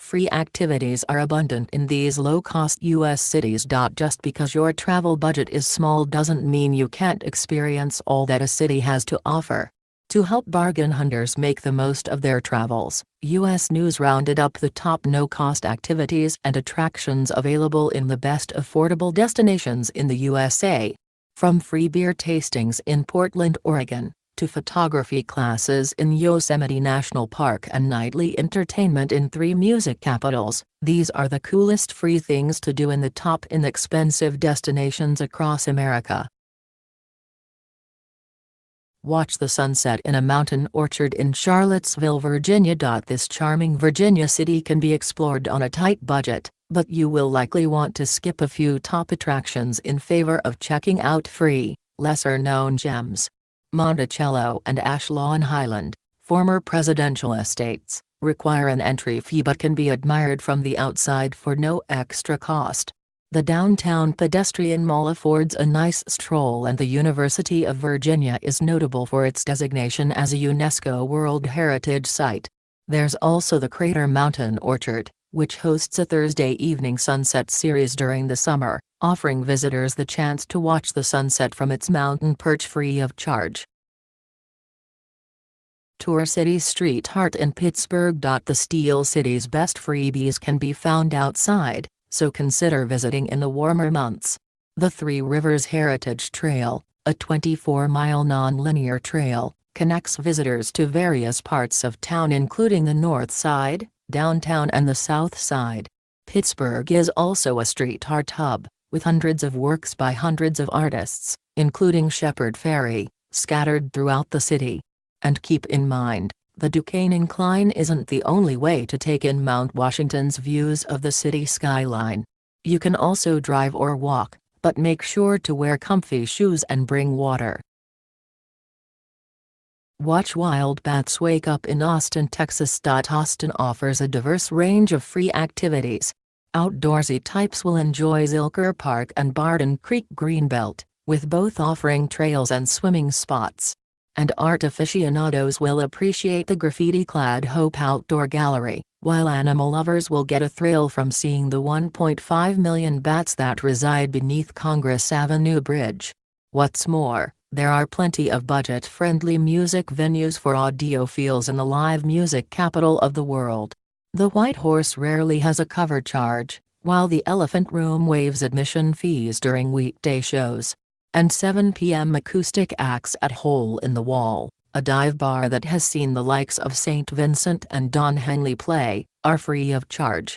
Free activities are abundant in these low-cost U.S. cities. Just because your travel budget is small doesn't mean you can't experience all that a city has to offer. To help bargain hunters make the most of their travels, U.S. News rounded up the top no-cost activities and attractions available in the best affordable destinations in the USA. From free beer tastings in Portland, Oregon, to photography classes in Yosemite National Park and nightly entertainment in 3 music capitals, these are the coolest free things to do in the top inexpensive destinations across America. Watch the sunset in a mountain orchard in Charlottesville, Virginia. This charming Virginia city can be explored on a tight budget, but you will likely want to skip a few top attractions in favor of checking out free, lesser-known gems. Monticello and Ashlawn Highland, former presidential estates, require an entry fee but can be admired from the outside for no extra cost. The downtown pedestrian mall affords a nice stroll, and the University of Virginia is notable for its designation as a UNESCO World Heritage Site. There's also the Crater Mountain Orchard, which hosts a Thursday evening sunset series during the summer, offering visitors the chance to watch the sunset from its mountain perch free of charge. Tour City Street Art in Pittsburgh. The Steel City's best freebies can be found outside, so consider visiting in the warmer months. The Three Rivers Heritage Trail, a 24-mile non-linear trail, connects visitors to various parts of town including the North Side, downtown and the South Side. Pittsburgh is also a street art hub, with hundreds of works by hundreds of artists, including Shepard Fairey, scattered throughout the city. And keep in mind, the Duquesne Incline isn't the only way to take in Mount Washington's views of the city skyline. You can also drive or walk, but make sure to wear comfy shoes and bring water. Watch wild bats wake up in Austin, Texas. Austin offers a diverse range of free activities. Outdoorsy types will enjoy Zilker Park and Barton Creek Greenbelt, with both offering trails and swimming spots. And art aficionados will appreciate the graffiti-clad Hope Outdoor Gallery, while animal lovers will get a thrill from seeing the 1.5 million bats that reside beneath Congress Avenue Bridge. What's more, there are plenty of budget-friendly music venues for audiophiles in the live music capital of the world. The White Horse rarely has a cover charge, while the Elephant Room waives admission fees during weekday shows. And 7 p.m. acoustic acts at Hole in the Wall, a dive bar that has seen the likes of St. Vincent and Don Henley play, are free of charge.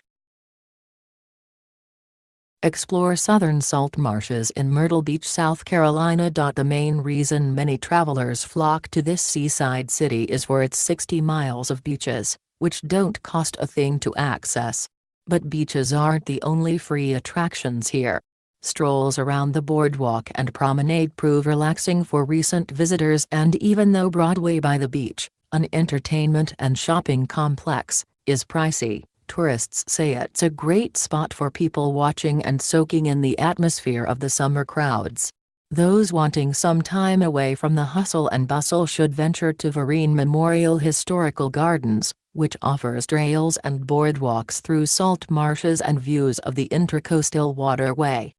Explore southern salt marshes in Myrtle Beach, South Carolina. The main reason many travelers flock to this seaside city is for its 60 miles of beaches, which don't cost a thing to access. But beaches aren't the only free attractions here. Strolls around the boardwalk and promenade prove relaxing for recent visitors, and even though Broadway by the beach, an entertainment and shopping complex, is pricey, tourists say it's a great spot for people watching and soaking in the atmosphere of the summer crowds. Those wanting some time away from the hustle and bustle should venture to Vereen Memorial Historical Gardens, which offers trails and boardwalks through salt marshes and views of the Intracoastal Waterway.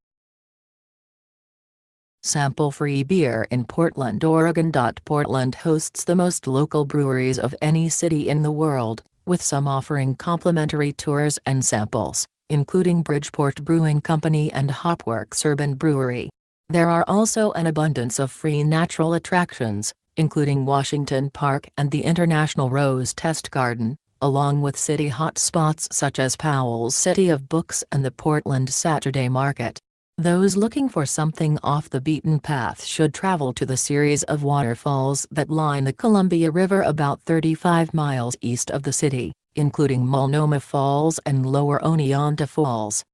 Sample free beer in Portland, Oregon. Portland hosts the most local breweries of any city in the world, with some offering complimentary tours and samples, including Bridgeport Brewing Company and Hopworks Urban Brewery. There are also an abundance of free natural attractions, including Washington Park and the International Rose Test Garden, along with city hotspots such as Powell's City of Books and the Portland Saturday Market. Those looking for something off the beaten path should travel to the series of waterfalls that line the Columbia River about 35 miles east of the city, including Multnomah Falls and Lower Oneonta Falls.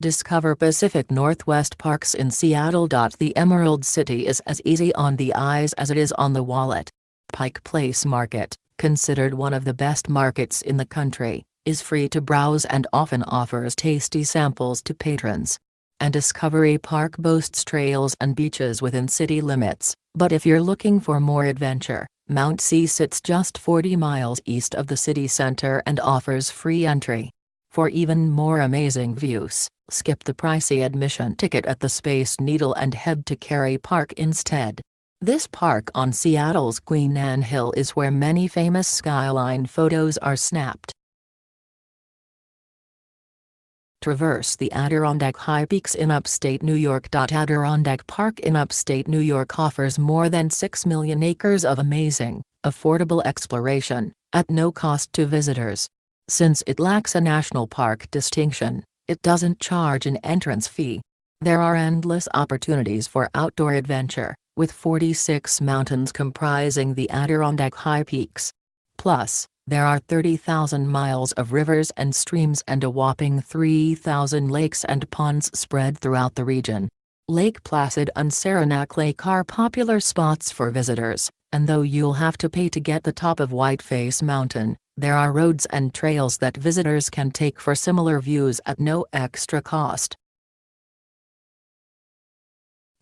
Discover Pacific Northwest Parks in Seattle. The Emerald City is as easy on the eyes as it is on the wallet. Pike Place Market, considered one of the best markets in the country, is free to browse and often offers tasty samples to patrons. And Discovery Park boasts trails and beaches within city limits, but if you're looking for more adventure, Mount C sits just 40 miles east of the city center and offers free entry. For even more amazing views, skip the pricey admission ticket at the Space Needle and head to Kerry Park instead. This park on Seattle's Queen Anne Hill is where many famous skyline photos are snapped. Traverse the Adirondack High Peaks in upstate New York. Adirondack Park in upstate New York offers more than 6 million acres of amazing, affordable exploration, at no cost to visitors. Since it lacks a national park distinction, it doesn't charge an entrance fee. There are endless opportunities for outdoor adventure, with 46 mountains comprising the Adirondack High Peaks. Plus, there are 30,000 miles of rivers and streams and a whopping 3,000 lakes and ponds spread throughout the region. Lake Placid and Saranac Lake are popular spots for visitors, and though you'll have to pay to get the top of Whiteface Mountain, there are roads and trails that visitors can take for similar views at no extra cost.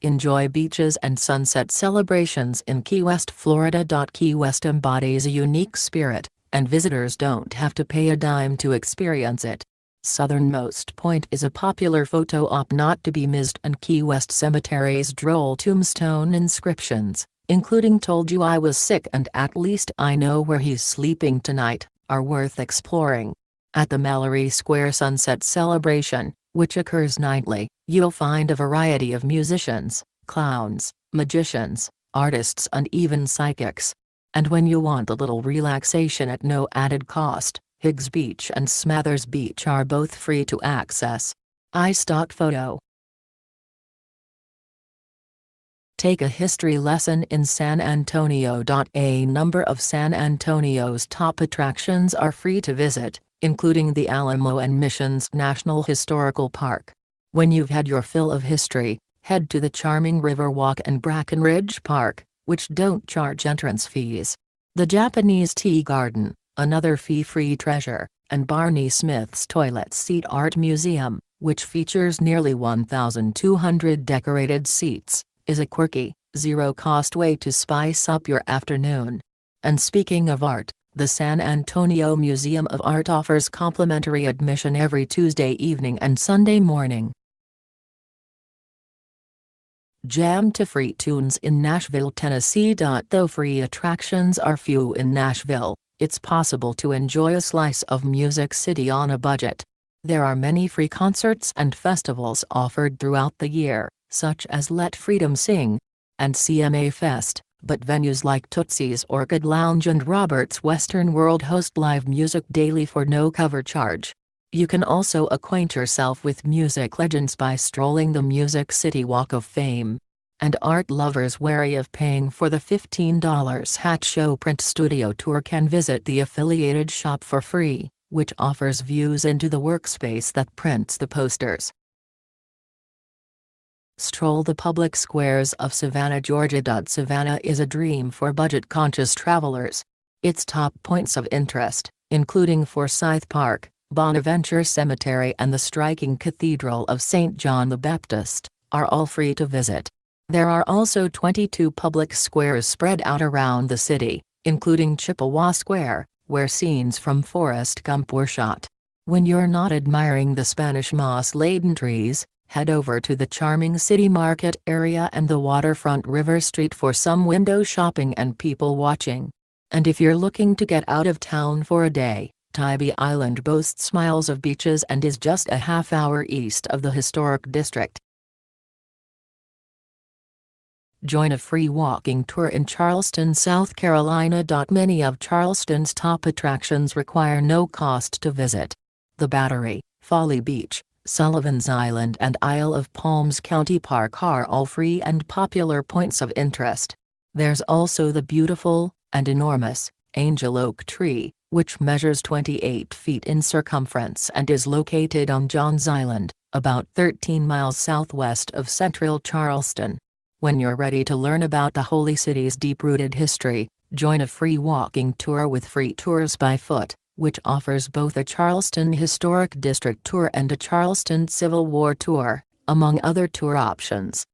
Enjoy beaches and sunset celebrations in Key West, Florida. Key West embodies a unique spirit, and visitors don't have to pay a dime to experience it. Southernmost Point is a popular photo op not to be missed, and Key West Cemetery's droll tombstone inscriptions, including "Told you I was sick" and "At least I know where he's sleeping tonight," are worth exploring. At the Mallory Square Sunset Celebration, which occurs nightly, you'll find a variety of musicians, clowns, magicians, artists and even psychics. And when you want a little relaxation at no added cost, Higgs Beach and Smathers Beach are both free to access. iStock Photo. Take a history lesson in San Antonio. A number of San Antonio's top attractions are free to visit, including the Alamo and Missions National Historical Park. When you've had your fill of history, head to the charming Riverwalk and Brackenridge Park, which don't charge entrance fees. The Japanese Tea Garden, another fee-free treasure, and Barney Smith's Toilet Seat Art Museum, which features nearly 1,200 decorated seats, is a quirky, zero-cost way to spice up your afternoon. And speaking of art, the San Antonio Museum of Art offers complimentary admission every Tuesday evening and Sunday morning. Jam to free tunes in Nashville, Tennessee. Though free attractions are few in Nashville, it's possible to enjoy a slice of Music City on a budget. There are many free concerts and festivals offered throughout the year, such as Let Freedom Sing and CMA Fest, but venues like Tootsie's Orchid Lounge and Robert's Western World host live music daily for no cover charge. You can also acquaint yourself with music legends by strolling the Music City Walk of Fame. And art lovers wary of paying for the $15 Hat Show Print Studio Tour can visit the affiliated shop for free, which offers views into the workspace that prints the posters. Stroll the public squares of Savannah, Georgia. Savannah is a dream for budget-conscious travelers. Its top points of interest, including Forsyth Park, Bonaventure Cemetery and the striking Cathedral of St. John the Baptist, are all free to visit. There are also 22 public squares spread out around the city, including Chippewa Square, where scenes from Forrest Gump were shot. When you're not admiring the Spanish moss-laden trees, head over to the charming City Market area and the waterfront River Street for some window shopping and people watching. And if you're looking to get out of town for a day, Tybee Island boasts miles of beaches and is just a half-hour east of the historic district. Join a free walking tour in Charleston, South Carolina. Many of Charleston's top attractions require no cost to visit. The Battery, Folly Beach, Sullivan's Island and Isle of Palms County Park are all free and popular points of interest. There's also the beautiful, and enormous, Angel Oak Tree, which measures 28 feet in circumference and is located on Johns Island, about 13 miles southwest of central Charleston. When you're ready to learn about the Holy City's deep-rooted history, join a free walking tour with Free Tours by Foot, which offers both a Charleston Historic District tour and a Charleston Civil War tour, among other tour options.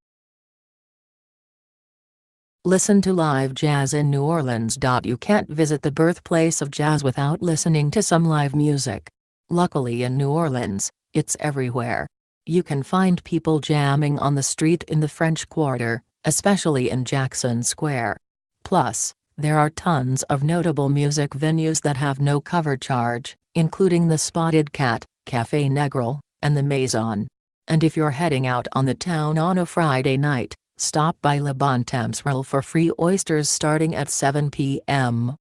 Listen to live jazz in New Orleans. You can't visit the birthplace of jazz without listening to some live music. Luckily in New Orleans, it's everywhere. You can find people jamming on the street in the French Quarter, especially in Jackson Square. Plus, there are tons of notable music venues that have no cover charge, including the Spotted Cat, Café Negril, and the Maison. And if you're heading out on the town on a Friday night, stop by Le Bon Temps for free oysters starting at 7 p.m.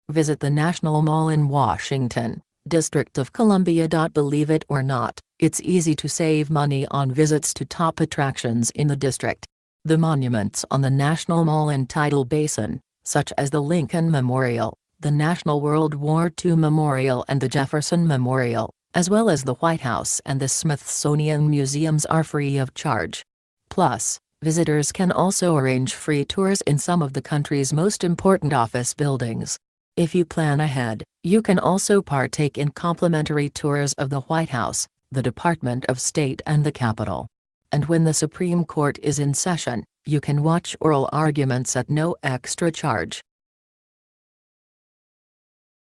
Visit the National Mall in Washington, District of Columbia. Believe it or not, it's easy to save money on visits to top attractions in the district. The monuments on the National Mall and Tidal Basin, such as the Lincoln Memorial, the National World War II Memorial and the Jefferson Memorial, as well as the White House and the Smithsonian Museums, are free of charge. Plus, visitors can also arrange free tours in some of the country's most important office buildings. If you plan ahead, you can also partake in complimentary tours of the White House, the Department of State and the Capitol. And when the Supreme Court is in session, you can watch oral arguments at no extra charge.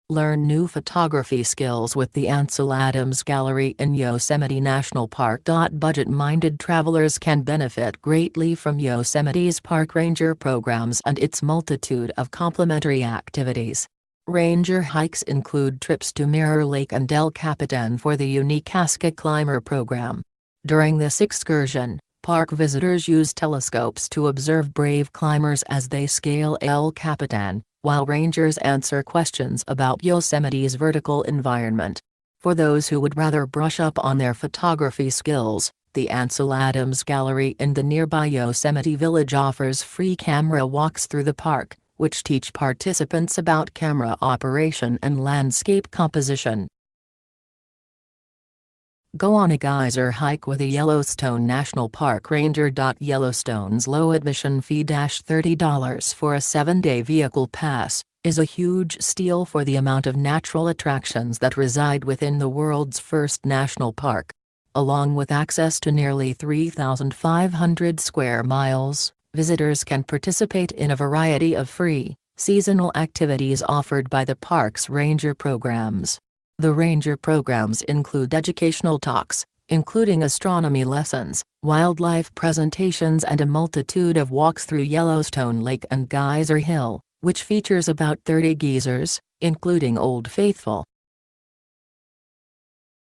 Learn new photography skills with the Ansel Adams Gallery in Yosemite National Park. Budget-minded travelers can benefit greatly from Yosemite's park ranger programs and its multitude of complimentary activities. Ranger hikes include trips to Mirror Lake and El Capitan for the unique Casca Climber program. During this excursion, park visitors use telescopes to observe brave climbers as they scale El Capitan, while rangers answer questions about Yosemite's vertical environment. For those who would rather brush up on their photography skills, the Ansel Adams Gallery in the nearby Yosemite Village offers free camera walks through the park, which teach participants about camera operation and landscape composition. Go on a geyser hike with a Yellowstone National Park ranger. Yellowstone's low admission fee $30 for a 7-day vehicle pass is a huge steal for the amount of natural attractions that reside within the world's first national park. Along with access to nearly 3,500 square miles, visitors can participate in a variety of free, seasonal activities offered by the park's ranger programs. The ranger programs include educational talks, including astronomy lessons, wildlife presentations and a multitude of walks through Yellowstone Lake and Geyser Hill, which features about 30 geysers, including Old Faithful,